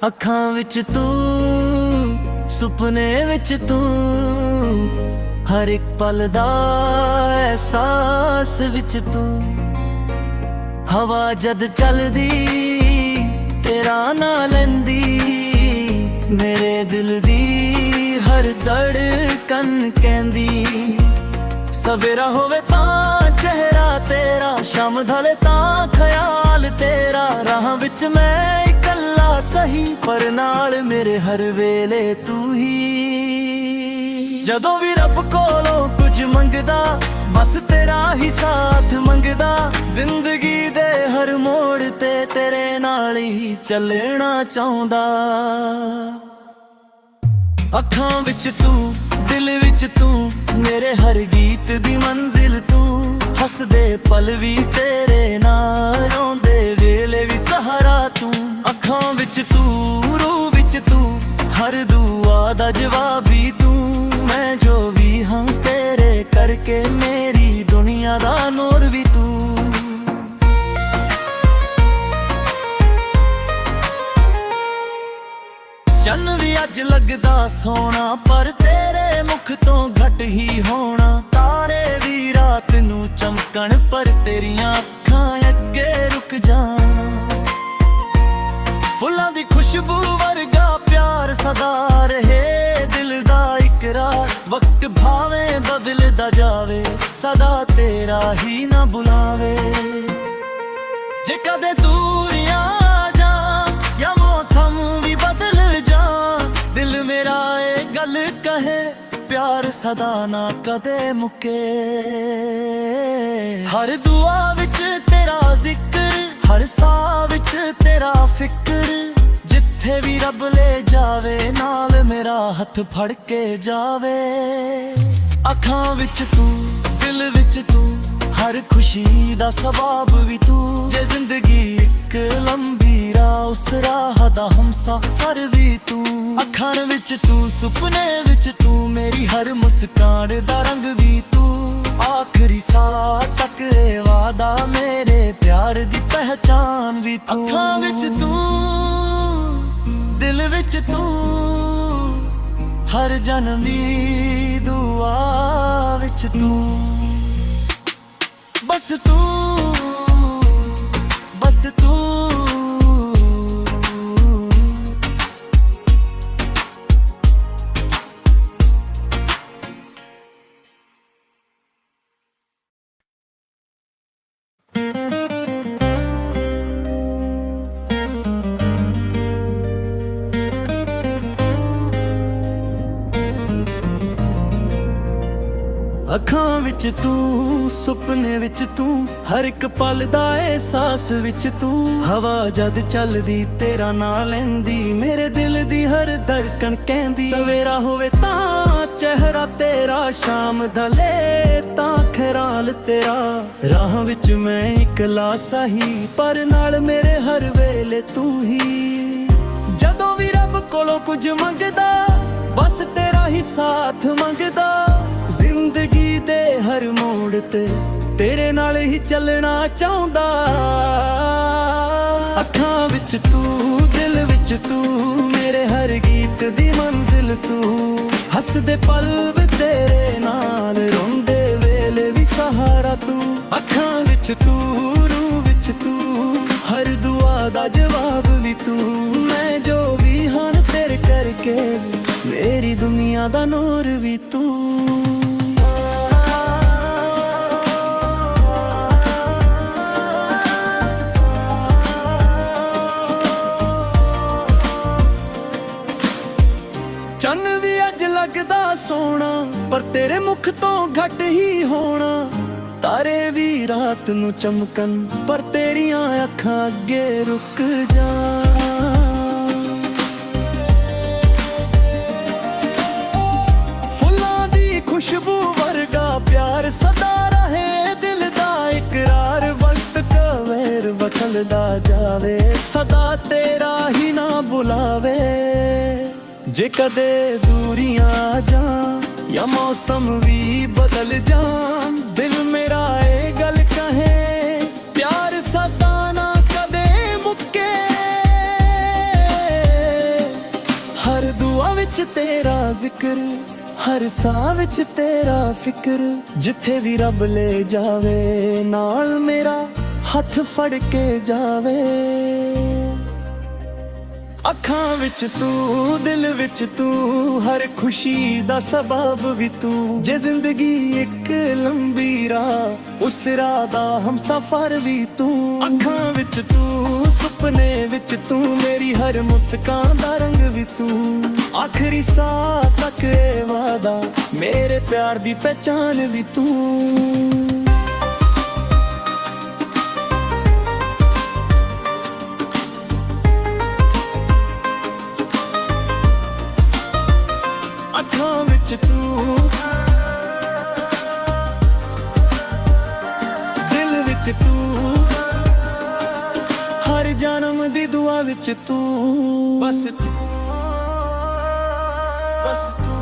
ਅੱਖਾਂ ਵਿੱਚ ਤੂੰ, ਸੁਪਨੇ ਵਿੱਚ ਤੂੰ, ਹਰ ਇੱਕ ਪਲ ਦਾ ਅਹਿਸਾਸ ਵਿੱਚ ਤੂੰ। ਹਵਾ ਜਦ ਚੱਲਦੀ ਤੇਰਾ ਨਾਂ ਲੈਂਦੀ, ਮੇਰੇ ਦਿਲ ਦੀ ਹਰ ਧੜਕਨ ਕਹਿੰਦੀ। ਸਵੇਰਾ ਹੋਵੇ ਤਾਂ ਚਿਹਰਾ ਤੇਰਾ, ਸ਼ਾਮ ਢਲੇ ਤਾਂ ਖਿਆਲ ਤੇਰਾ। ਰਾਹਾਂ ਵਿੱਚ ਮੈਂ ਇਕੱਲਾ ਸਹੀ, ਪਰ ਨਾਲ ਮੇਰੇ ਹਰ ਵੇਲੇ ਤੂੰ ਹੀ। ਜਦੋਂ ਵੀ ਰੱਬ ਕੋਲੋਂ ਕੁਝ ਮੰਗਦਾ, ਬਸ ਤੇਰਾ ਹੀ ਸਾਥ ਮੰਗਦਾ। ਜ਼ਿੰਦਗੀ ਦੇ ਹਰ ਮੋੜ ਤੇ ਤੇਰੇ ਨਾਲ ਹੀ ਚੱਲਣਾ ਚਾਹੁੰਦਾ। ਅੱਖਾਂ ਵਿੱਚ ਤੂੰ, ਦਿਲ ਵਿੱਚ ਤੂੰ, ਮੇਰੇ ਹਰ ਗੀਤ ਦੀ ਮੰਜ਼ਿਲ ਤੂੰ। ਹੱਸਦੇ ਪਲ ਵੀ ਤੇਰੇ ਨਾਲ, ਰੋਂਦੇ ਵੇਲੇ ਵੀ ਸਹਾਰਾ ਤੂੰ। ਅੱਖਾਂ ਵਿੱਚ ਤੂੰ, ਰੂਹ ਵਿੱਚ ਤੂੰ, ਹਰ ਦੁਆ ਦਾ ਜਵਾਬ ਵੀ ਤੂੰ। ਮੈਂ ਜੋ ਵੀ ਹਾਂ ਤੇਰੇ ਕਰਕੇ, ਮੇਰੀ ਦੁਨੀਆ ਦਾ ਨੂਰ ਵੀ ਤੂੰ। ਚੰਨ ਵੀ ਅੱਜ ਲੱਗਦਾ ਸੋਹਣਾ, ਪਰ ਤੇਰੇ ਮੁਖ ਤੋਂ ਘੱਟ ਹੀ ਹੋਣਾ। ਤਾਰੇ ਵੀ ਰਾਤ ਨੂੰ ਚਮਕਣ, ਪਰ ਤੇਰੀਆਂ ਅੱਖਾਂ ਅੱਗੇ ਰੁਕ ਜਾਣ। ਫੁੱਲਾਂ ਦੀ ਖੁਸ਼ਬੂ ਵਰਗਾ ਪਿਆਰ ਸਦਾ ਰਹੇ, ਦਿਲ ਦਾ ਇਕਰਾਰ। ਵਕਤ ਭਾਵੇਂ ਬਦਲਦਾ ਜਾਵੇ, ਸਦਾ ਤੇਰਾ ਹੀ ਨਾ ਬੁਲਾਵੇ। ਜੇ ਕਦੇ ਦੂਰੀਆਂ ਜਾ ਜਾਂ ਮੌਸਮ ਵੀ ਬਦਲ ਜਾ, ਦਿਲ ਮੇਰਾ ਇਹ ਗੱਲ ਕਹੇ, ਪਿਆਰ ਸਦਾ ਨਾ ਕਦੇ ਮੁੱਕੇ। ਹਰ ਦੁਆ ਵਿੱਚ ਤੇਰਾ ਜ਼ਿਕਰ, ਹਰ ਸਾਹ ਵਿੱਚ ਤੇਰਾ ਫਿਕਰ। ਜਿੱਥੇ ਵੀ ਰੱਬ ਲੈ ਜਾਵੇ, ਨਾਲ ਮੇਰਾ ਹੱਥ ਫੜ ਕੇ ਜਾਵੇ। ਅੱਖਾਂ ਵਿੱਚ ਤੂੰ, ਦਿਲ ਵਿੱਚ ਤੂੰ, ਹਰ ਖੁਸ਼ੀ ਦਾ ਸਬਬ ਵੀ ਤੂੰ। ਜੇ ਜ਼ਿੰਦਗੀ ਇੱਕ ਲੰਬੀ ਰਾਹ, ਉਸ ਰਾਹ ਦਾ ਹਮਸਫ਼ਰ ਵੀ ਤੂੰ। ਅੱਖਾਂ ਵਿੱਚ ਤੂੰ, ਸੁਪਨੇ ਵਿੱਚ ਤੂੰ, ਮੇਰੀ ਹਰ ਮੁਸਕਾਨ ਦਾ ਰੰਗ ਵੀ ਤੂੰ। ਆਖਰੀ ਸਾਹ ਤੱਕ ਇਹ ਵਾਦਾ, ਮੇਰੇ ਪਿਆਰ ਦੀ ਪਹਿਚਾਨ ਵੀ ਤੂੰ। ਅੱਖਾਂ ਵਿੱਚ ਤੂੰ, ਦਿਲ ਵਿੱਚ ਤੂੰ, ਹਰ ਜਨਮ ਦੀ ਦੁਆ ਵਿੱਚ ਤੂੰ। ਬਸ ਤੂੰ, ਬਸ ਤੂੰ। ਅੱਖਾਂ ਵਿੱਚ ਤੂੰ, ਸੁਪਨੇ ਵਿੱਚ ਤੂੰ, ਹਰ ਇੱਕ ਪਲ ਦਾ ਅਹਿਸਾਸ ਵਿੱਚ ਤੂੰ। ਹਵਾ ਜਦ ਚੱਲਦੀ ਤੇਰਾ ਨਾਂ ਲੈਂਦੀ, ਮੇਰੇ ਦਿਲ ਦੀ ਹਰ ਧੜਕਣ ਕਹਿੰਦੀ। ਸਵੇਰਾ ਹੋਵੇ ਤਾਂ ਚਿਹਰਾ ਤੇਰਾ, ਸ਼ਾਮ ਢਲੇ ਤਾਂ ਖਿਆਲ ਤੇਰਾ। ਰਾਹਾਂ ਵਿੱਚ ਮੈਂ ਇਕੱਲਾ ਸਹੀ, ਪਰ ਨਾਲ ਮੇਰੇ ਹਰ ਵੇਲੇ ਤੂੰ ਹੀ। ਜਦੋਂ ਵੀ ਰੱਬ ਕੋਲੋਂ ਕੁਝ ਮੰਗਦਾ, ਬਸ ਤੇਰਾ ਹੀ ਸਾਥ ਮੰਗਦਾ। ਜ਼ਿੰਦਗੀ ਦੇ ਹਰ ਮੋੜ ਤੇ ਤੇਰੇ ਨਾਲ ਹੀ ਚੱਲਣਾ ਚਾਹੁੰਦਾ। ਅੱਖਾਂ ਵਿੱਚ ਤੂੰ, ਦਿਲ ਵਿੱਚ ਤੂੰ, ਮੇਰੇ ਹਰ ਗੀਤ ਦੀ ਮੰਜ਼ਿਲ ਤੂੰ। ਹੱਸਦੇ ਪਲ ਵੀ ਤੇਰੇ ਨਾਲ, ਰੋਂਦੇ ਵੇਲੇ ਵੀ ਸਹਾਰਾ ਤੂੰ। ਅੱਖਾਂ ਵਿੱਚ ਤੂੰ, ਰੂਹ ਵਿੱਚ ਤੂੰ, ਹਰ ਦੁਆ ਦਾ ਜਵਾਬ ਵੀ ਤੂੰ। ਮੈਂ ਜੋ ਵੀ ਹਾਂ ਤੇਰੇ ਕਰਕੇ, ਮੇਰੀ ਦੁਨੀਆ ਦਾ ਨੂਰ ਵੀ ਤੂੰ। ਚੰਨ ਵੀ ਅੱਜ ਲੱਗਦਾ ਸੋਹਣਾ, ਪਰ ਤੇਰੇ ਮੁਖ ਤੋਂ ਘੱਟ ਹੀ ਹੋਣਾ। ਤਾਰੇ ਵੀ ਰਾਤ ਨੂੰ ਚਮਕਣ, ਪਰ ਤੇਰੀਆਂ ਅੱਖਾਂ ਅੱਗੇ ਰੁਕ ਜਾਣ। ਫੁੱਲਾਂ ਦੀ ਖੁਸ਼ਬੂ ਵਰਗਾ ਪਿਆਰ ਸਦਾ ਰਹੇ, ਦਿਲ ਦਾ ਇਕਰਾਰ। ਵਕਤ ਕਵੇਰ ਬਦਲਦਾ ਜਾਵੇ, ਸਦਾ ਤੇਰਾ ਹੀ ਨਾ ਬੁਲਾਵੇ। ਜੇ ਕਦੇ ਦੂਰੀਆਂ ਜਾ या मौसम भी बदल जान, दिल मेरा ए गल कहे प्यार सदा ना कदे मुक्के। हर दुआ विच तेरा जिक्र, हर साह विच तेरा फिक्र, जिथे भी रब ले जावे नाल मेरा हथ फड़ के जावे। अखां विच तू, दिल विच तू, हर खुशी दा सबब भी तू। जे जिंदगी एक लंबी राह, उस राह दा हम सफर भी तू। अखां विच तू, सुपने विच तू, मेरी हर मुस्कान दा रंग भी तू। आखिरी साह तक ए वादा, मेरे प्यार दी पहचान भी तू। अखां विच तू, दिल विच तू, हर जन्म दी दुआ विच तू। बस तू, बस तू।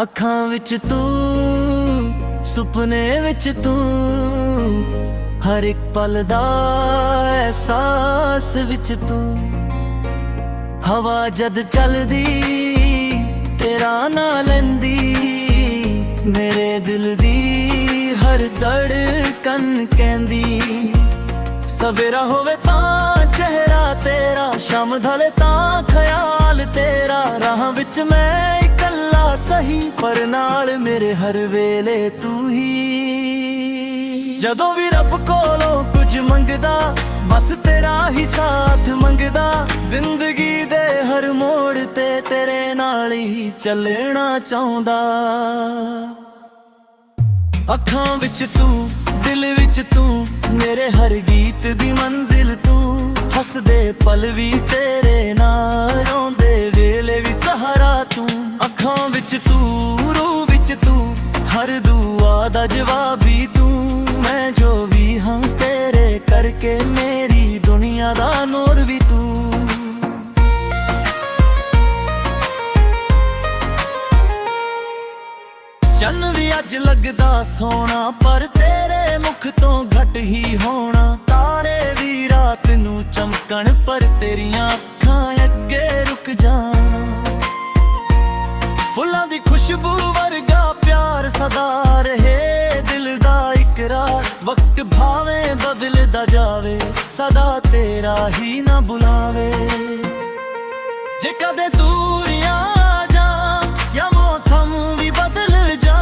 अखां विच तू, सुपने विच तू, हर एक पल दा एहसास विच तू। हवा जद चलदी तेरा ना लैंदी, मेरे दिल दी हर धड़कन कहंदी। सवेरा होवे तां चेहरा तेरा, शाम ढले तां ख्याल तेरा। राह विच मैं इकल्ला सही, पर नाल मेरे हर वेले तू ही। जदों भी रब कोलों कुछ मंगदा, बस तेरा ही साथ मंगदा। जिंदगी दे हर मोड़ ते तेरे नाल ही चलना चाहुंदा। अखां विच तू, दिल विच तू, मेरे हर गीत दी मंजिल तू। हसदे पल भी तेरे नाल, रोंदे वेले भी सहारा तू। अखां विच तू, रूह विच तू, हर दुआ दा जवाब भी तू। मैं जो भी हां तेरे करके, मेरी दुनिया दा नूर भी तू। चन्न भी अज लगदा सोना, पर तेरे मुख तो घट ही होना। तारे भी रात नू चमकन, पर तेरियां अखां अगे रुक जान। फुल्लां दी खुशबू वर्गा प्यार सदा रहे, दिल दा इकरार। वक्त भावे बदलदा जावे, सदा तेरा ही ना बुलावे। जे कदे दूरियां जा, या मौसम भी बदल जा,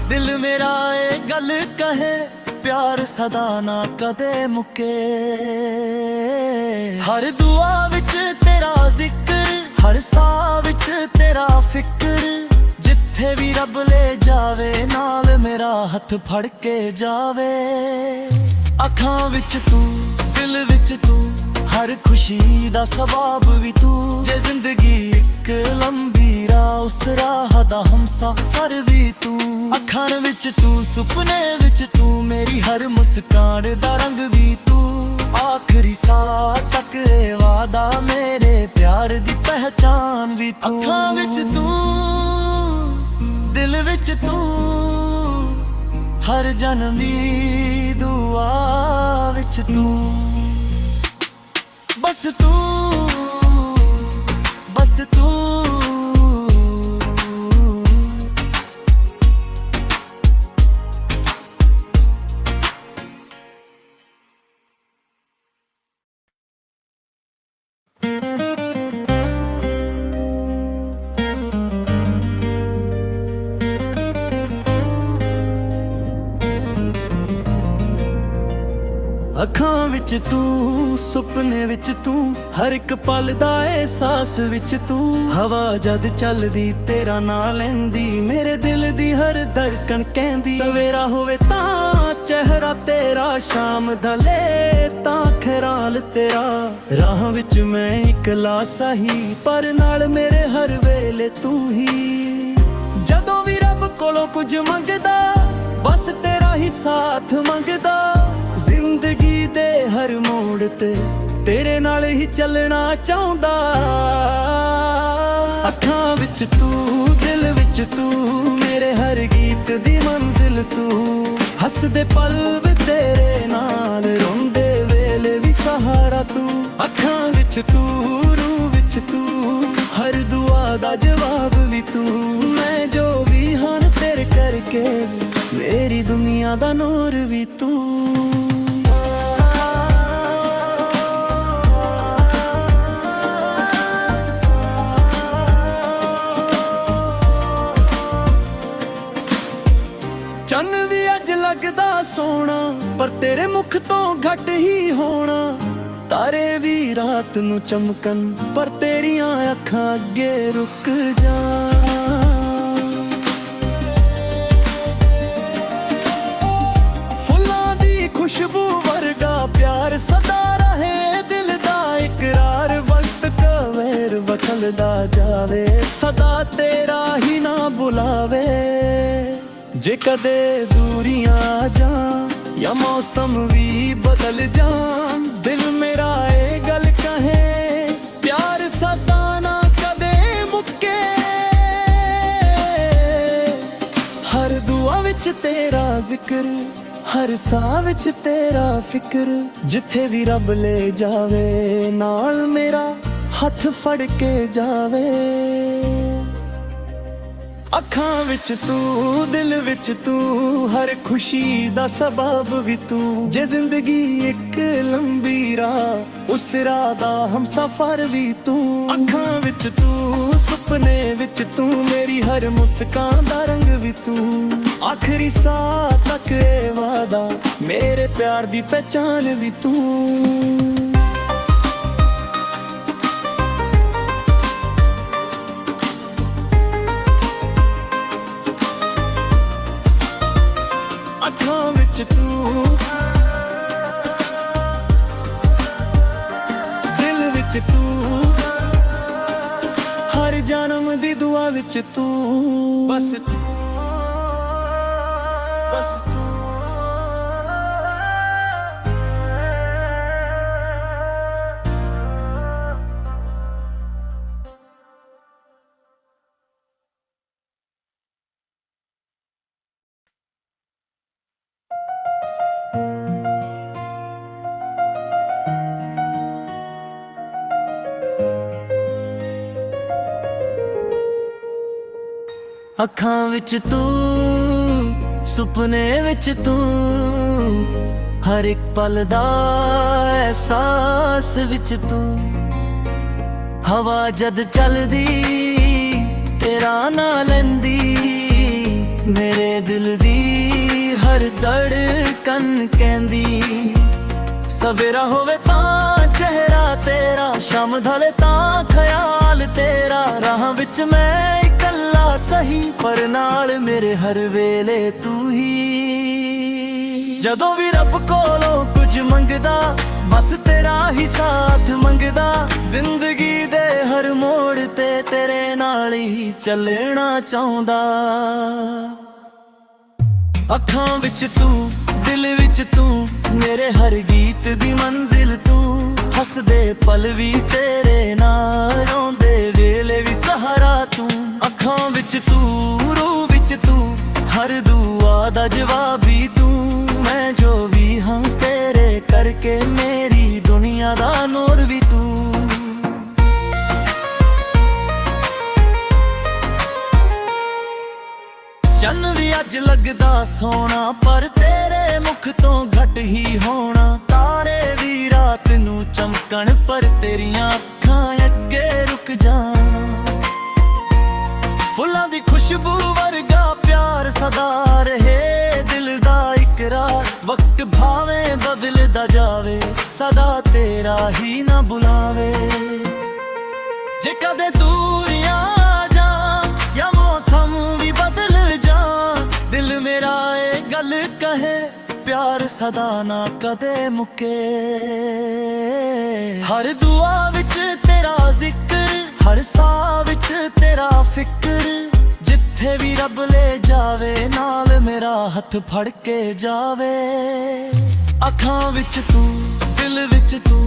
दिल मेरा ए गल कहे प्यार सदा ना कदे मुके। हर दुआ विच तेरा जिक्र, हर साह विच तेरा फिक्र। जिथे भी रब ले जावे नाल, मेरा हथ फड़ के जावे। अखां विच तू, दिल विच तू, हर खुशी दा सबब भी तू। जे जिंदगी एक लंबी राह, उस राह दा हम सफर भी तू। अखां विच तू, सुपने विच तू, मेरी हर मुस्कान दा रंग भी तू। आखिरी साह तक ए वादा, मेरे प्यार दी पहचान भी तू। अखां विच तू, दिल विच तू, हर जन्म दी दुआ विच तू। बस तू, बस तू। अखां विच तू, सुपने विच तू, हर एक पल दा एहसास विच तू। हवा जद चलदी तेरा नां लैंदी, मेरे दिल दी हर धड़कन कहंदी। सवेरा होवे तां ਚਿਹਰਾ ਤੇਰਾ ਸ਼ਾਮ ਢਲੇ ਤਾਂ ਖਿਆਲ ਤੇਰਾ। ਰਾਹ ਵਿੱਚ ਮੈਂ ਇਕੱਲਾ ਸਹੀ ਪਰ ਨਾਲ ਮੇਰੇ ਹਰ ਵੇਲੇ ਤੂੰ ਹੀ। ਜਦੋਂ ਵੀ ਰੱਬ ਕੋਲੋਂ ਕੁਝ ਮੰਗਦਾ ਬਸ ਤੇਰਾ ਹੀ ਸਾਥ ਮੰਗਦਾ। ਜ਼ਿੰਦਗੀ ਦੇ ਹਰ ਮੋੜ ਤੇ ਤੇਰੇ ਨਾਲ ਹੀ ਚੱਲਣਾ ਚਾਹੁੰਦਾ। ਅੱਖਾਂ ਵਿੱਚ ਤੂੰ, ਦਿਲ ਵਿੱਚ ਤੂੰ, ਮੇਰੇ ਹਰ ਗੀਤ ਦੀ ਮੰਜ਼ਿਲ ਤੂੰ। ਹੱਸਦੇ ਪਲ ਵੀ ਤੇਰੇ ਨਾਲ, ਰੋਂਦੇ ਵੇਲੇ ਵੀ ਸਹਾਰਾ ਤੂੰ। ਅੱਖਾਂ ਵਿੱਚ ਤੂੰ, ਰੂਹ ਵਿੱਚ ਤੂੰ, ਹਰ ਦੁਆ ਦਾ ਜਵਾਬ ਵੀ ਤੂੰ। ਮੈਂ ਜੋ ਵੀ ਹਾਂ ਤੇਰੇ ਕਰਕੇ, ਮੇਰੀ ਦੁਨੀਆ ਦਾ ਨੂਰ ਵੀ ਤੂੰ। ਚੰਨ ਵੀ ਅੱਜ ਲੱਗਦਾ ਸੋਹਣਾ ਪਰ ਤੇਰੇ ਮੁਖ ਤੋਂ ਘੱਟ ਹੀ ਹੋਣਾ। ਤਾਰੇ ਵੀ ਰਾਤ ਨੂੰ ਚਮਕਣ ਪਰ ਤੇਰੀਆਂ ਅੱਖਾਂ ਅੱਗੇ ਰੁਕ ਜਾ। ਫੁੱਲਾਂ ਦੀ ਖੁਸ਼ਬੂ ਵਰਗਾ ਪਿਆਰ ਸਦਾ ਰਹੇ ਦਿਲ ਦਾ ਇਕਰਾਰ। ਵਕਤ ਕਵੇਰ ਬਦਲਦਾ ਜਾਵੇ ਸਦਾ ਤੇਰਾ ਹੀ ਨਾ ਬੁਲਾਵੇ। ਜੇ ਕਦੇ ਦੂਰੀਆਂ ਜਾਂ ਜਾਂ ਮੌਸਮ ਵੀ ਬਦਲ ਜਾਣ, ਦਿਲ ਮੇਰਾ ਇਹ ਗੱਲ ਕਹੇ ਪਿਆਰ ਸਦਾ ਨਾ ਕਦੇ ਮੁੱਕੇ। ਹਰ ਦੁਆ ਵਿੱਚ ਤੇਰਾ ਜ਼ਿਕਰ, ਹਰ ਸਾਹ ਵਿੱਚ ਤੇਰਾ ਫਿਕਰ। ਜਿੱਥੇ ਵੀ ਰੱਬ ਲੈ ਜਾਵੇ ਨਾਲ ਮੇਰਾ ਹੱਥ ਫੜ ਕੇ ਜਾਵੇ। ਅੱਖਾਂ ਵਿੱਚ ਤੂੰ, ਦਿਲ ਵਿੱਚ ਤੂੰ, ਹਰ ਖੁਸ਼ੀ ਦਾ ਸਬਬ ਵੀ ਤੂੰ। ਜੇ ਜ਼ਿੰਦਗੀ ਇੱਕ ਲੰਬੀ ਰਾਹ ਉਸ ਰਾਹ ਦਾ ਹਮਸਫਰ ਵੀ ਤੂੰ। ਅੱਖਾਂ ਵਿੱਚ ਤੂੰ, ਸੁਪਨੇ ਵਿੱਚ ਤੂੰ, ਮੇਰੀ ਹਰ ਮੁਸਕਾਨ ਦਾ ਰੰਗ ਵੀ ਤੂੰ। ਆਖਰੀ ਸਾਹ ਤੱਕ ਇਹ ਵਾਦਾ, ਮੇਰੇ ਪਿਆਰ ਦੀ ਪਹਿਚਾਨ ਵੀ ਤੂੰ। ਅੱਖਾਂ ਵਿੱਚ ਤੂੰ, ਦਿਲ ਵਿੱਚ ਤੂੰ, ਹਰ ਜਨਮ ਦੀ ਦੁਆ ਵਿੱਚ ਤੂੰ। ਬਸ ਤੂੰ, ਬਸ ਤੂੰ। ਅੱਖਾਂ ਵਿੱਚ ਤੂੰ, ਸੁਪਨੇ ਵਿੱਚ ਤੂੰ, ਹਰ ਇੱਕ ਪਲ ਦਾ ਅਹਿਸਾਸ ਵਿੱਚ ਤੂੰ। ਹਵਾ ਜਦ ਚੱਲਦੀ ਤੇਰਾ ਨਾਂ ਲੈਂਦੀ, ਮੇਰੇ ਦਿਲ ਦੀ ਹਰ ਧੜਕਨ ਕਹਿੰਦੀ। ਸਵੇਰਾ ਹੋਵੇ ਤਾਂ ਚਿਹਰਾ ਤੇਰਾ, ਸ਼ਾਮ ਢਲੇ ਤਾਂ ਖਿਆਲ ਤੇਰਾ। ਰਾਹ ਵਿੱਚ ਮੈਂ ਇਕੱਲਾ ਸਹੀ ਪਰ ਨਾਲ ਮੇਰੇ ਹਰ ਵੇਲੇ ਤੂੰ ਹੀ। ਜਦੋਂ ਵੀ ਰੱਬ ਕੋਲੋਂ ਕੁਝ ਮੰਗਦਾ ਬਸ ਤੇਰਾ ਹੀ ਸਾਥ ਮੰਗਦਾ। ਜ਼ਿੰਦਗੀ ਦੇ ਹਰ ਮੋੜ ਤੇ ਤੇਰੇ ਨਾਲ ਹੀ ਚੱਲਣਾ ਚਾਹੁੰਦਾ। ਅੱਖਾਂ ਵਿੱਚ ਤੂੰ, ਦਿਲ ਵਿੱਚ ਤੂੰ, ਮੇਰੇ ਹਰ ਗੀਤ ਦੀ ਮੰਜ਼ਿਲ ਤੂੰ। ਹੱਸਦੇ ਪਲ ਵੀ ਤੇਰੇ ਨਾਲ, ਰੋਂਦੇ ਵੇਲੇ ਵੀ ਸਹਾਰਾ ਤੂੰ। ਅੱਖਾਂ ਵਿੱਚ ਤੂੰ, ਰੂਹ ਵਿੱਚ ਤੂੰ, ਹਰ ਦੁਆ ਦਾ ਜਵਾਬ ਵੀ ਤੂੰ। ਮੈਂ ਜੋ ਵੀ ਹਾਂ ਤੇਰੇ ਕਰਕੇ, ਮੇਰੀ ਦੁਨੀਆ ਦਾ ਨੂਰ ਵੀ ਤੂੰ। ਚੰਨ ਵੀ ਅੱਜ ਲੱਗਦਾ ਸੋਹਣਾ ਪਰ ਤੇਰੇ ਮੁਖ ਤੋਂ ਘੱਟ ਹੀ ਹੋਣਾ। ਤਾਰੇ ਵੀ ਰਾਤ ਨੂੰ ਚਮਕਣ ਪਰ ਤੇਰੀਆਂ ਅੱਖਾਂ ਅੱਗੇ ਰੁਕ ਜਾਣ। ਫੁੱਲਾਂ ਦੀ ਖੁਸ਼ਬੂ ਵਰਗਾ ਪਿਆਰ ਸਦਾ ਰਹੇ ਦਿਲ ਦਾ ਇਕਰਾਰ। ਵਕਤ ਭਾਵੇਂ ਬਦਲਦਾ ਜਾਵੇ ਸਦਾ ਤੇਰਾ ਹੀ ਨਾ ਬੁਲਾਵੇ। ਜੇ ਕਦੇ ਦੂਰੀਆਂ ਜਾਂ ਮੌਸਮ ਵੀ ਬਦਲ ਜਾ, ਦਿਲ ਮੇਰਾ ਇਹ ਗੱਲ ਕਹੇ प्यार सदा ना कदे मुके। हर दुआ विच तेरा जिक्र, हर साह विच तेरा फिक्र, जिथे भी रब ले जावे नाल मेरा हथ फड़ के जावे। अखां विच तू, दिल विच तू,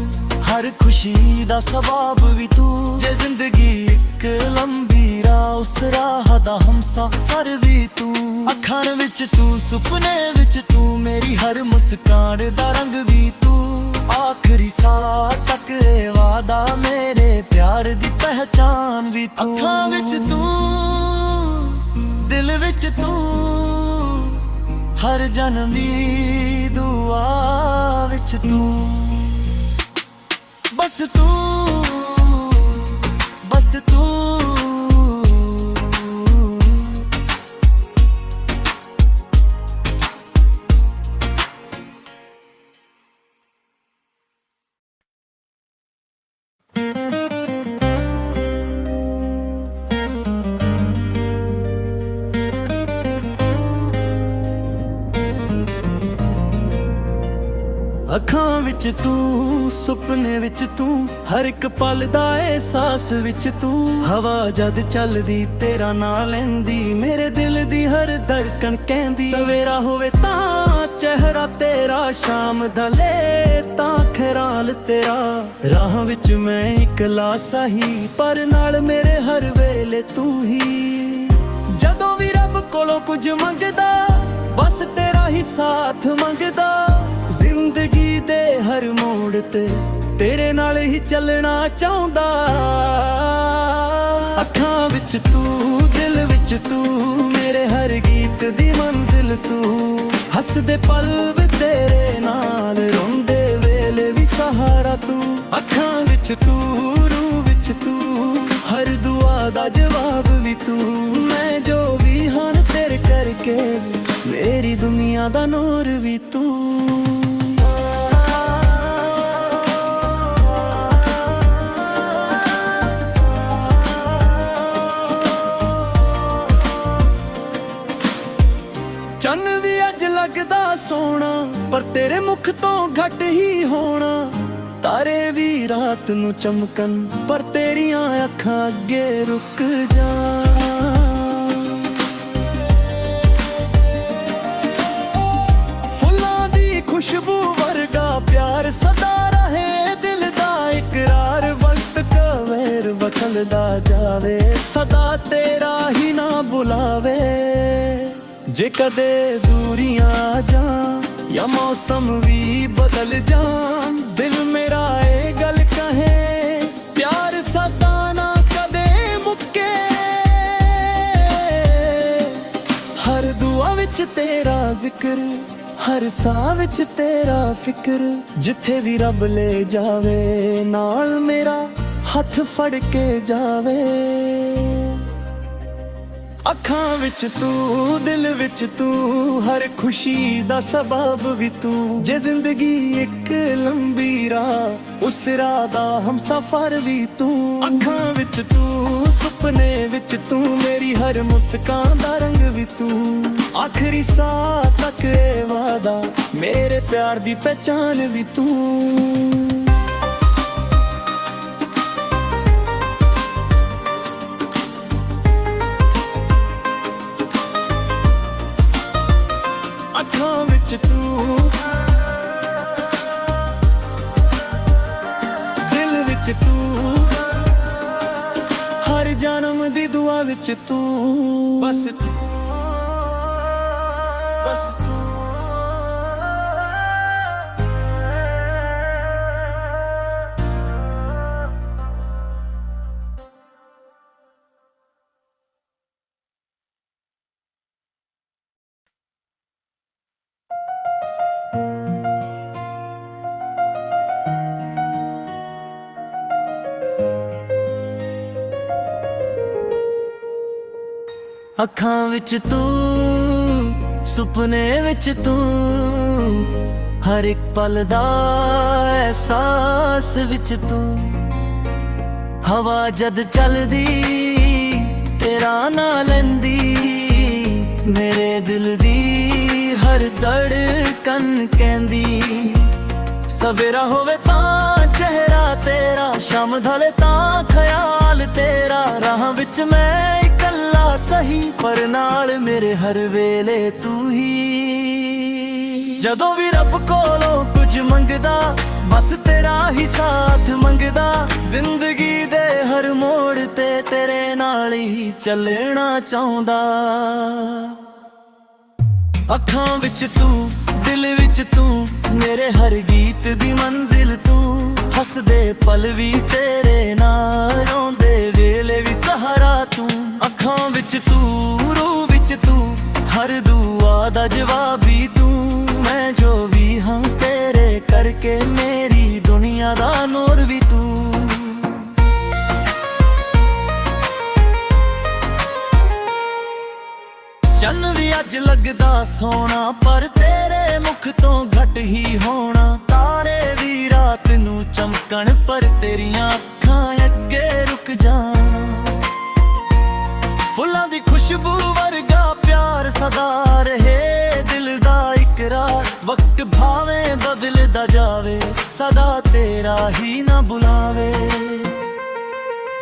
हर खुशी दा सबब भी तू। जे जिंदगी एक लंबी राह, उस राह दा हमसफर भी तू। अखां विच तू, सुपने विच तू, मेरी हर मुस्कान दा रंग भी तू। आखिरी साह तक ए वादा, मेरे प्यार दी पहचान भी तू। अखां विच तू, दिल विच तू, हर जन्म दी दुआ विच तू। बस तू, बस तू। ਅੱਖਾਂ ਵਿੱਚ ਤੂੰ, ਸੁਪਨੇ ਵਿੱਚ ਤੂੰ, ਹਰ ਇੱਕ ਪਲ ਦਾ ਅਹਿਸਾਸ ਵਿੱਚ ਤੂੰ। ਹਵਾ ਜਦ ਚੱਲਦੀ ਤੇਰਾ ਨਾਂ ਲੈਂਦੀ, ਮੇਰੇ ਦਿਲ ਦੀ ਹਰ ਧੜਕਣ ਕਹਿੰਦੀ। ਸਵੇਰਾ ਹੋਵੇ ਤਾਂ ਚਿਹਰਾ ਤੇਰਾ, ਸ਼ਾਮ ਢਲੇ ਤਾਂ ਖਿਆਲ ਤੇਰਾ। ਰਾਹ ਵਿੱਚ ਮੈਂ ਇਕੱਲਾ ਸਾਹੀ, ਪਰ ਨਾਲ ਮੇਰੇ ਹਰ ਵੇਲੇ ਤੂੰ ਹੀ। ਜਦੋਂ ਵੀ ਰੱਬ ਕੋਲੋਂ ਕੁਝ ਮੰਗਦਾ, ਬਸ ਤੇਰਾ ਹੀ ਸਾਥ ਮੰਗਦਾ। ਜ਼ਿੰਦਗੀ ਦੇ ਹਰ ਮੋੜ ਤੇ ਤੇਰੇ ਨਾਲ ਹੀ ਚੱਲਣਾ ਚਾਹੁੰਦਾ। ਅੱਖਾਂ ਵਿੱਚ ਤੂੰ, ਦਿਲ ਵਿੱਚ ਤੂੰ, ਮੇਰੇ ਹਰ ਗੀਤ ਦੀ ਮੰਜ਼ਿਲ ਤੂੰ। ਹੱਸਦੇ ਪਲ ਵੀ ਤੇਰੇ ਨਾਲ, ਰੋਂਦੇ ਵੇਲੇ ਵੀ ਸਹਾਰਾ ਤੂੰ। ਅੱਖਾਂ ਵਿੱਚ ਤੂੰ, ਰੂਹ ਵਿੱਚ ਤੂੰ, ਹਰ ਦੁਆ ਦਾ ਜਵਾਬ ਵੀ ਤੂੰ। ਮੈਂ ਜੋ ਵੀ ਹਾਂ ਤੇਰੇ ਕਰਕੇ, ਮੇਰੀ ਦੁਨੀਆ ਦਾ ਨੂਰ ਵੀ ਤੂੰ। ਚੰਨ ਵੀ ਅੱਜ ਲੱਗਦਾ ਸੋਹਣਾ, ਪਰ ਤੇਰੇ ਮੁਖ ਤੋਂ ਘੱਟ ਹੀ ਹੋਣਾ। ਤਾਰੇ ਵੀ ਰਾਤ ਨੂੰ ਚਮਕਣ, ਪਰ ਤੇਰੀਆਂ ਅੱਖਾਂ ਅੱਗੇ ਰੁਕ ਜਾ। ਫੁੱਲਾਂ ਦੀ ਖੁਸ਼ਬੂ ਵਰਗਾ ਪਿਆਰ ਸਦਾ ਰਹੇ, ਦਿਲ ਦਾ ਇਕਰਾਰ। ਵਕਤ ਕਵੇਰ ਬਦਲਦਾ ਜਾਵੇ, ਸਦਾ ਤੇਰਾ ਹੀ ਨਾ ਬੁਲਾਵੇ। ਜੇ ਕਦੇ ਦੂਰੀਆਂ ਜਾਂ ਜਾਂ ਮੌਸਮ ਵੀ ਬਦਲ ਜਾਣ, ਦਿਲ ਮੇਰਾ ਇਹ ਗੱਲ ਕਹੇ, ਪਿਆਰ ਸਦਾ ਨਾ ਕਦੇ ਮੁੱਕੇ। ਹਰ ਦੁਆ ਵਿੱਚ ਤੇਰਾ ਜ਼ਿਕਰ, ਹਰ ਸਾਹ ਵਿੱਚ ਤੇਰਾ ਫਿਕਰ, ਜਿੱਥੇ ਵੀ ਰੱਬ ਲੈ ਜਾਵੇ ਨਾਲ ਮੇਰਾ ਹੱਥ ਫੜ ਕੇ ਜਾਵੇ। ਅੱਖਾਂ ਵਿੱਚ ਤੂੰ, ਦਿਲ ਵਿੱਚ ਤੂੰ, ਹਰ ਖੁਸ਼ੀ ਦਾ ਸਬਬ ਵੀ ਤੂੰ। ਜੇ ਜ਼ਿੰਦਗੀ ਇੱਕ ਲੰਬੀ ਰਾਹ, ਉਸ ਰਾਹ ਦਾ ਹਮਸਫਰ ਵੀ ਤੂੰ। ਅੱਖਾਂ ਵਿੱਚ ਤੂੰ, ਸੁਪਨੇ ਵਿੱਚ ਤੂੰ, ਮੇਰੀ ਹਰ ਮੁਸਕਾਨ ਦਾ ਰੰਗ ਵੀ ਤੂੰ। ਆਖਰੀ ਸਾਹ ਤੱਕ ਇਹ ਵਾਦਾ, ਮੇਰੇ ਪਿਆਰ ਦੀ ਪਹਿਚਾਨ ਵੀ ਤੂੰ। ਅੱਖਾਂ ਵਿੱਚ ਤੂੰ, ਦਿਲ ਵਿੱਚ ਤੂੰ, ਹਰ ਜਨਮ ਦੀ ਦੁਆ ਵਿੱਚ ਤੂੰ। ਬਸ ਤੂੰ, ਬਸ ਤੂੰ। ਅੱਖਾਂ ਵਿੱਚ ਤੂੰ, ਸੁਪਨੇ ਵਿੱਚ ਤੂੰ, ਹਰ ਇੱਕ ਪਲ ਦਾ ਅਹਿਸਾਸ ਵਿੱਚ ਤੂੰ। ਹਵਾ ਜਦ ਚੱਲਦੀ ਤੇਰਾ ਨਾਂ ਲੈਂਦੀ, ਮੇਰੇ ਦਿਲ ਦੀ ਹਰ ਧੜਕਣ ਧੜਕਣ ਕਹਿੰਦੀ। ਸਵੇਰਾ ਹੋਵੇ ਤਾਂ ਚਿਹਰਾ ਤੇਰਾ, ਸ਼ਾਮ ਢਲੇ ਤਾਂ ਖਿਆਲ ਤੇਰਾ। ਰਾਹਾਂ ਵਿੱਚ ਮੈਂ ਇਕੱਲਾ ਸਹੀ, ਪਰ ਨਾਲ ਮੇਰੇ ਹਰ ਵੇਲੇ ਤੂੰ ਹੀ। ਜਦੋਂ ਵੀ ਰੱਬ ਕੋਲੋਂ ਕੁਝ ਮੰਗਦਾ, ਬਸ ਤੇਰਾ ਹੀ ਸਾਥ ਮੰਗਦਾ। ਜ਼ਿੰਦਗੀ ਦੇ ਹਰ ਮੋੜ ਤੇ ਤੇਰੇ ਨਾਲ ਹੀ ਚੱਲਣਾ ਚਾਹੁੰਦਾ। ਅੱਖਾਂ ਵਿੱਚ ਤੂੰ, ਦਿਲ ਵਿੱਚ ਤੂੰ, ਮੇਰੇ ਹਰ ਗੀਤ ਦੀ ਮੰਜ਼ਿਲ ਤੂੰ। ਹੱਸਦੇ ਪਲ ਵੀ ਤੇਰੇ ਨਾਲ, ਰੋਂਦੇ ਵੇਲੇ ਵੀ ਸਹਾਰਾ ਤੂੰ। ਅੱਖਾਂ ਵਿੱਚ ਤੂੰ, ਰੂਹ ਵਿੱਚ ਤੂੰ, ਹਰ ਦੁਆ ਦਾ ਜਵਾਬ ਵੀ ਤੂੰ। ਮੈਂ ਜੋ ਵੀ ਹਾਂ ਤੇਰੇ ਕਰਕੇ, ਮੇਰੀ ਦੁਨੀਆ ਦਾ ਨੂਰ ਵੀ ਤੂੰ। ਚੰਨ ਵੀ ਅੱਜ ਲੱਗਦਾ ਸੋਹਣਾ, ਪਰ ਤੇਰੇ ਮੁਖ ਤੋਂ ਘੱਟ ਹੀ ਹੋਣਾ। ਤਾਰੇ ਵੀ ਰਾਤ ਨੂੰ ਚਮਕਣ, ਪਰ ਤੇਰੀਆਂ ਅੱਖਾਂ ਅੱਗੇ ਰੁਕ ਜਾਣ। ਫੁੱਲਾਂ ਦੀ ਖੁਸ਼ਬੂ ਵਰਗਾ ਪਿਆਰ ਸਦਾ ਰਹੇ, ਦਿਲ ਦਾ ਇਕਰਾਰ। ਵਕਤ ਭਾਵੇਂ ਬਦਲਦਾ ਜਾਵੇ, ਸਦਾ ਤੇਰਾ ਹੀ ਨਾ ਬੁਲਾਵੇ।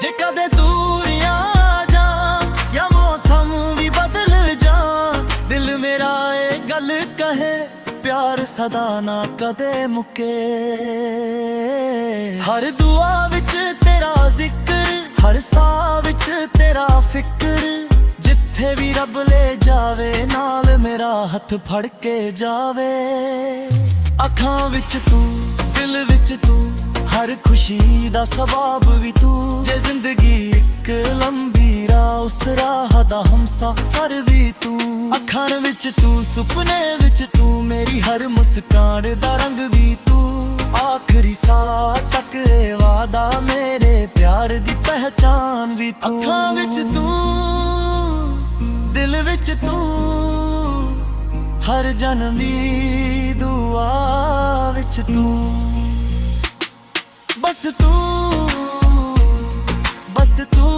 ਜੇ ਕਦੇ ਦੂਰੀਆਂ ਜਾਂ ਮੌਸਮ ਵੀ ਬਦਲ ਜਾ, ਦਿਲ ਮੇਰਾ ਇਹ ਗੱਲ ਕਹੇ, ਪਿਆਰ ਸਦਾ ਨਾ ਕਦੇ ਮੁੱਕੇ। ਹਰ ਦੁਆ ਵਿੱਚ ਤੇਰਾ ਜ਼ਿਕਰ, ਹਰ ਸਾਹ ਵਿੱਚ ਤੇਰਾ ਫਿਕਰ। ਜਿੱਥੇ ਵੀ ਰੱਬ ਲੈ ਜਾਵੇ, ਨਾਲ ਮੇਰਾ ਹੱਥ ਫੜ ਕੇ ਜਾਵੇ। ਅੱਖਾਂ ਵਿੱਚ ਤੂੰ, ਦਿਲ ਵਿੱਚ ਤੂੰ, ਹਰ ਖੁਸ਼ੀ ਦਾ ਸਬਾਬ ਵੀ ਤੂੰ। ਜੇ ਜ਼ਿੰਦਗੀ ਇੱਕ ਲੰਬੀ ਰਾਹ, ਉਸ ਰਾਹ ਦਾ ਹਮਸਫ਼ਰ ਵੀ ਤੂੰ। ਅੱਖਾਂ ਵਿੱਚ ਤੂੰ, ਸੁਪਨੇ ਵਿੱਚ ਤੂੰ, ਮੇਰੀ ਹਰ ਮੁਸਕਾਨ ਦਾ ਰੰਗ ਵੀ ਤੂੰ। ਆਖਰੀ ਸਾਹ ਤੱਕ ਇਹ ਵਾਦਾ, ਮੇਰੇ ਪਿਆਰ ਦੀ ਪਹਿਚਾਨ ਵੀ ਤੂੰ। ਅੱਖਾਂ ਵਿੱਚ ਤੂੰ, ਦਿਲ ਵਿੱਚ ਤੂੰ, ਹਰ ਜਨਮ ਦੀ ਦੁਆ ਵਿੱਚ ਤੂੰ। ਬਸ ਤੂੰ, ਬਸ ਤੂੰ।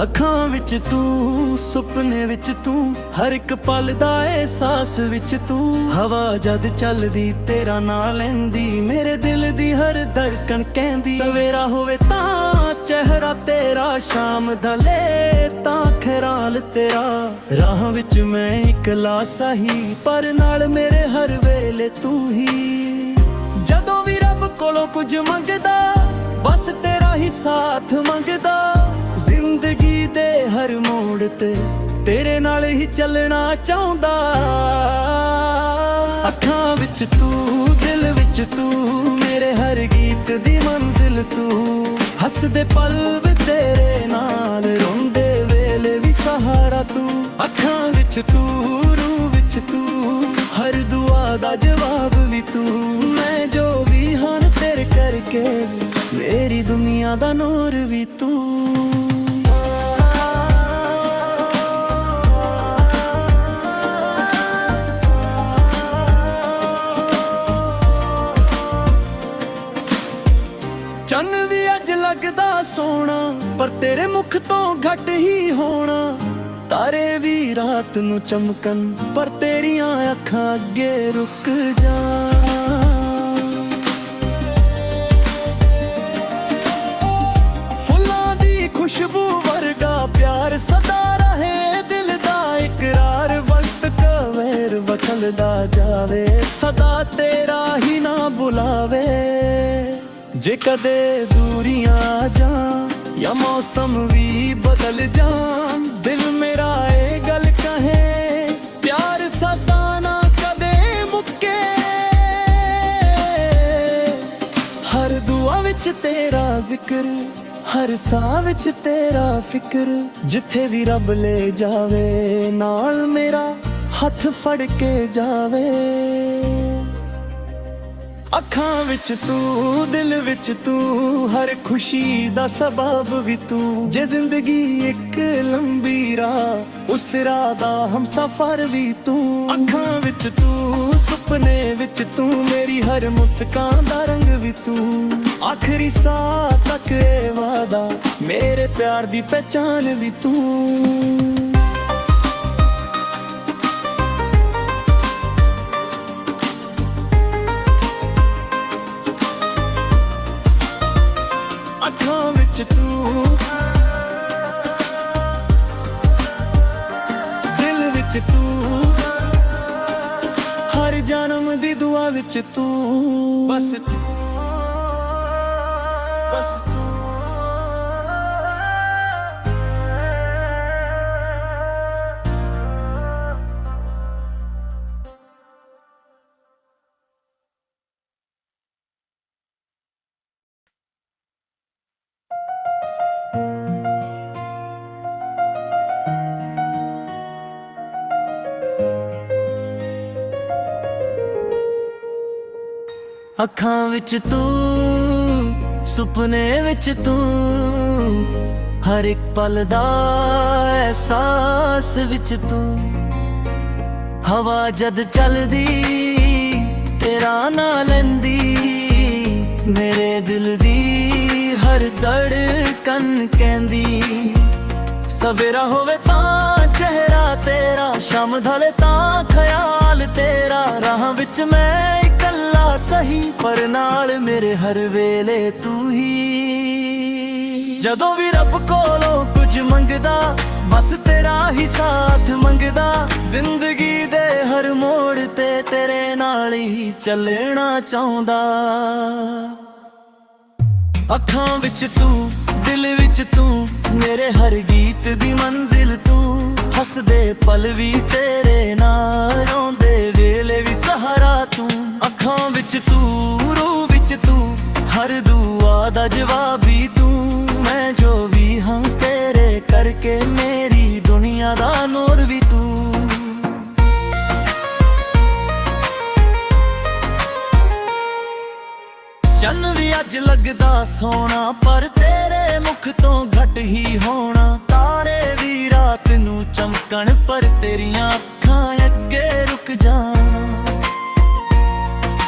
ਅੱਖਾਂ ਵਿੱਚ ਤੂੰ, ਸੁਪਨੇ ਵਿੱਚ ਤੂੰ, ਹਰ ਇੱਕ ਪਲ ਦਾ ਅਹਿਸਾਸ ਵਿੱਚ ਤੂੰ। ਹਵਾ ਜਦ ਚੱਲਦੀ ਤੇਰਾ ਨਾਂ ਲੈਂਦੀ, ਮੇਰੇ ਦਿਲ ਦੀ ਹਰ ਧੜਕਣ ਕਹਿੰਦੀ। ਸਵੇਰਾ ਹੋਵੇ ਤਾਂ ਚਿਹਰਾ ਤੇਰਾ, ਸ਼ਾਮ ਢਲੇ ਤਾਂ ਖਿਆਲ ਤੇਰਾ। ਰਾਹਾਂ ਵਿੱਚ ਮੈਂ ਇਕੱਲਾ ਸਹੀ, ਪਰ ਨਾਲ ਮੇਰੇ ਹਰ ਵੇਲੇ ਤੂੰ ਹੀ। ਜਦੋਂ ਵੀ ਰੱਬ ਕੋਲੋਂ ਕੁਝ ਮੰਗਦਾ, ਬਸ ਤੇਰਾ ਹੀ ਸਾਥ ਮੰਗਦਾ। ਜ਼ਿੰਦਗੀ ਦੇ ਹਰ ਮੋੜ ਤੇ ਤੇਰੇ ਨਾਲ ਹੀ ਚੱਲਣਾ ਚਾਹੁੰਦਾ। ਅੱਖਾਂ ਵਿੱਚ ਤੂੰ, ਦਿਲ ਵਿੱਚ ਤੂੰ, ਮੇਰੇ ਹਰ ਗੀਤ ਦੀ ਮੰਜ਼ਿਲ ਤੂੰ। ਹੱਸਦੇ ਪਲ ਵੀ ਤੇਰੇ ਨਾਲ, ਰੋਂਦੇ ਵੇਲੇ ਵੀ ਸਹਾਰਾ ਤੂੰ। ਅੱਖਾਂ ਵਿੱਚ ਤੂੰ, ਰੂਹ ਵਿੱਚ ਤੂੰ, ਹਰ ਦੁਆ ਦਾ ਜਵਾਬ ਵੀ ਤੂੰ। ਮੈਂ ਜੋ ਵੀ ਹਾਂ ਤੇਰੇ ਕਰਕੇ, ਮੇਰੀ ਦੁਨੀਆ ਦਾ ਨੂਰ ਵੀ ਤੂੰ। ਚੰਨ ਵੀ ਅੱਜ ਲੱਗਦਾ ਸੋਹਣਾ, ਪਰ ਤੇਰੇ ਮੁਖ ਤੋਂ ਘੱਟ ਹੀ ਹੋਣਾ। ਤਾਰੇ ਵੀ ਰਾਤ ਨੂੰ ਚਮਕਣ, ਪਰ ਤੇਰੀਆਂ ਅੱਖਾਂ ਅੱਗੇ ਰੁਕ ਜਾ। ਫੁੱਲਾਂ ਦੀ ਖੁਸ਼ਬੂ ਵਰਗਾ ਪਿਆਰ ਸਦਾ ਰਹੇ, ਦਿਲ ਦਾ ਇਕਰਾਰ। ਵਕਤ ਕਵੇਰ ਬਦਲਦਾ ਜਾਵੇ, ਸਦਾ ਤੇਰਾ ਹੀ ਨਾ ਬੁਲਾਵੇ। ਜੇ ਕਦੇ ਦੂਰੀਆਂ ਜਾਂ ਮੌਸਮ ਵੀ ਬਦਲ ਜਾਣ, ਦਿਲ ਮੇਰਾ ਇਹ ਗੱਲ ਕਹੇ, ਪਿਆਰ ਸਦਾ ਨਾ ਕਦੇ ਮੁੱਕੇ। ਹਰ ਦੁਆ ਵਿੱਚ ਤੇਰਾ ਜ਼ਿਕਰ, ਹਰ ਸਾਹ ਵਿੱਚ ਤੇਰਾ ਫਿਕਰ। ਜਿੱਥੇ ਵੀ ਰੱਬ ਲੈ ਜਾਵੇ, ਨਾਲ ਮੇਰਾ ਹੱਥ ਫੜ ਕੇ ਜਾਵੇ। ਅੱਖਾਂ ਵਿੱਚ ਤੂੰ, ਦਿਲ ਵਿੱਚ ਤੂੰ, ਹਰ ਖੁਸ਼ੀ ਦਾ ਸਬਬ ਵੀ ਤੂੰ। ਜੇ ਜ਼ਿੰਦਗੀ ਇੱਕ ਲੰਬੀ ਰਾਹ, ਉਸ ਰਾਹ ਦਾ ਹਮਸਫਰ ਵੀ ਤੂੰ। ਅੱਖਾਂ ਵਿੱਚ ਤੂੰ, ਸੁਪਨੇ ਵਿੱਚ ਤੂੰ, ਮੇਰੀ ਹਰ ਮੁਸਕਾਨ ਦਾ ਰੰਗ ਵੀ ਤੂੰ। ਆਖਰੀ ਸਾਹ ਤੱਕ ਇਹ ਵਾਦਾ, ਮੇਰੇ ਪਿਆਰ ਦੀ ਪਹਿਚਾਨ ਵੀ ਤੂੰ। ਅੱਖਾਂ ਵਿੱਚ ਤੂੰ, ਦਿਲ ਵਿੱਚ ਤੂੰ, ਹਰ ਜਨਮ ਦੀ ਦੁਆ ਵਿੱਚ ਤੂੰ। ਬਸ ਤੂੰ, ਬਸ ਤੂੰ। ਅੱਖਾਂ ਵਿੱਚ ਤੂੰ, ਸੁਪਨੇ ਵਿੱਚ ਤੂੰ, ਹਰ ਇੱਕ ਪਲ ਦਾ ਅਹਿਸਾਸ ਵਿੱਚ ਤੂੰ। ਹਵਾ ਜਦ ਚੱਲਦੀ ਤੇਰਾ ਨਾਂ ਲੈਂਦੀ, ਮੇਰੇ ਦਿਲ ਦੀ ਹਰ ਧੜਕਨ ਕਹਿੰਦੀ। ਸਵੇਰਾ ਹੋਵੇ ਤਾਂ ਚਿਹਰਾ ਤੇਰਾ, ਸ਼ਾਮ ਢਲੇ ਤਾਂ ਖਿਆਲ ਤੇਰਾ। ਰਾਹਾਂ ਵਿੱਚ ਮੈਂ ਇਕੱਲਾ ਸਹੀ, ਪਰ ਨਾਲ ਮੇਰੇ ਹਰ ਵੇਲੇ ਤੂੰ ਹੀ। ਜਦੋਂ ਵੀ ਰੱਬ ਕੋਲੋਂ ਕੁਝ ਮੰਗਦਾ, ਬਸ ਤੇਰਾ ਹੀ ਸਾਥ ਮੰਗਦਾ। ਜ਼ਿੰਦਗੀ ਦੇ ਹਰ ਮੋੜ ਤੇ ਤੇਰੇ ਨਾਲ ਹੀ ਚੱਲਣਾ ਚਾਹੁੰਦਾ। ਅੱਖਾਂ ਵਿੱਚ ਤੂੰ, ਦਿਲ ਵਿੱਚ ਤੂੰ, ਮੇਰੇ ਹਰ ਗੀਤ ਦੀ ਮੰਜ਼ਿਲ ਤੂੰ। ਹੱਸਦੇ ਪਲ ਵੀ ਤੇਰੇ ਨਾਲ, ਰੋਂਦੇ ਵੇਲੇ ਵੀ ਸਹਾਰਾ ਤੂੰ। ਅੱਖਾਂ ਵਿੱਚ ਤੂੰ, ਰੂਹ ਵਿੱਚ ਤੂੰ, ਹਰ ਦੁਆ ਦਾ ਜਵਾਬ ਵੀ ਤੂੰ। ਮੈਂ ਜੋ ਵੀ ਹਾਂ ਤੇਰੇ ਕਰਕੇ, ਮੇਰੀ ਦੁਨੀਆ ਦਾ ਨੂਰ ਵੀ ਤੂੰ। ਚੰਨ ਵੀ ਅੱਜ ਲੱਗਦਾ ਸੋਹਣਾ, ਪਰ ਤੇਰੇ ਮੁਖ ਤੋਂ ਘੱਟ ਹੀ ਹੋਣਾ। ਤਾਰੇ ਵੀ ਰਾਤ ਨੂੰ ਚਮਕਣ, ਪਰ ਤੇਰੀਆਂ ਅੱਖਾਂ ਅੱਗੇ ਰੁਕ ਜਾਣ।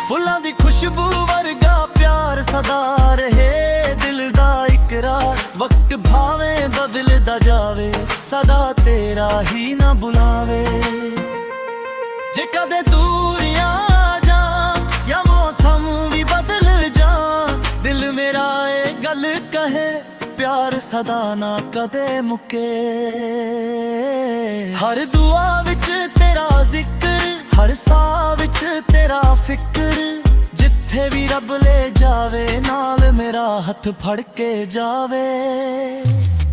ਫੁੱਲਾਂ ਦੀ ਖੁਸ਼ਬੂ ਵਰਗਾ ਪਿਆਰ ਸਦਾ ਰਹੇ, ਦਿਲ ਦਾ ਇਕਰਾਰ। ਵਕਤ ਭਾਵੇਂ ਬਦਲਦਾ ਜਾਵੇ, ਸਦਾ ਤੇਰਾ ਹੀ ਨਾ ਬੁਲਾਵੇ। ਜੇ ਕਦੇ ਦੂਰੀਆਂ ਜਾਂ ਮੌਸਮ ਵੀ ਬਦਲ ਜਾ, ਦਿਲ ਮੇਰਾ ਇਹ ਗੱਲ ਕਹੇ, ਪਿਆਰ ਸਦਾ ਨਾ ਕਦੇ ਮੁੱਕੇ। ਹਰ ਦੁਆ ਵਿੱਚ ਤੇਰਾ ਜ਼ਿਕਰ, ਹਰ ਸਾਹ ਵਿੱਚ ਤੇਰਾ ਫਿਕਰ। ਜਿੱਥੇ ਵੀ ਰੱਬ ਲੈ ਜਾਵੇ, ਨਾਲ ਮੇਰਾ ਹੱਥ ਫੜ ਕੇ ਜਾਵੇ।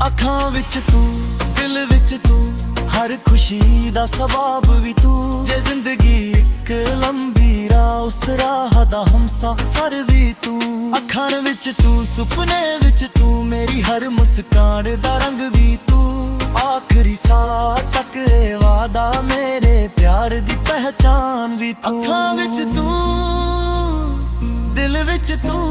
ਅੱਖਾਂ ਵਿੱਚ ਤੂੰ, ਦਿਲ ਵਿੱਚ ਤੂੰ, ਹਰ ਖੁਸ਼ੀ ਦਾ ਸਬਬ ਵੀ ਤੂੰ। ਜੇ ਜ਼ਿੰਦਗੀ ਇੱਕ ਲੰਬੀ ਰਾਹ, ਉਸ ਰਾਹ ਦਾ ਹਮਸਫਰ ਵੀ ਤੂੰ। ਅੱਖਾਂ ਵਿੱਚ ਤੂੰ, ਸੁਪਨੇ ਵਿੱਚ ਤੂੰ, ਮੇਰੀ ਹਰ ਮੁਸਕਾਨ ਦਾ ਰੰਗ ਵੀ ਤੂੰ। ਆਖਰੀ ਸਾਹ ਤੱਕ ਇਹ ਵਾਦਾ, ਮੇਰੇ ਪਿਆਰ ਦੀ ਪਹਿਚਾਨ ਵੀ ਤੂੰ। ਅੱਖਾਂ ਵਿੱਚ ਤੂੰ, ਦਿਲ ਵਿੱਚ ਤੂੰ,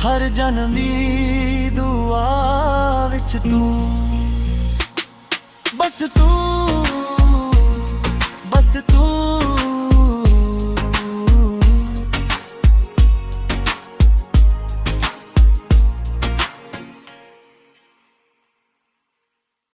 ਹਰ ਜਨਮ ਦੀ ਦੁਆ ਵਿੱਚ ਤੂੰ। ਬਸ ਤੂੰ, ਬਸ ਤੂੰ।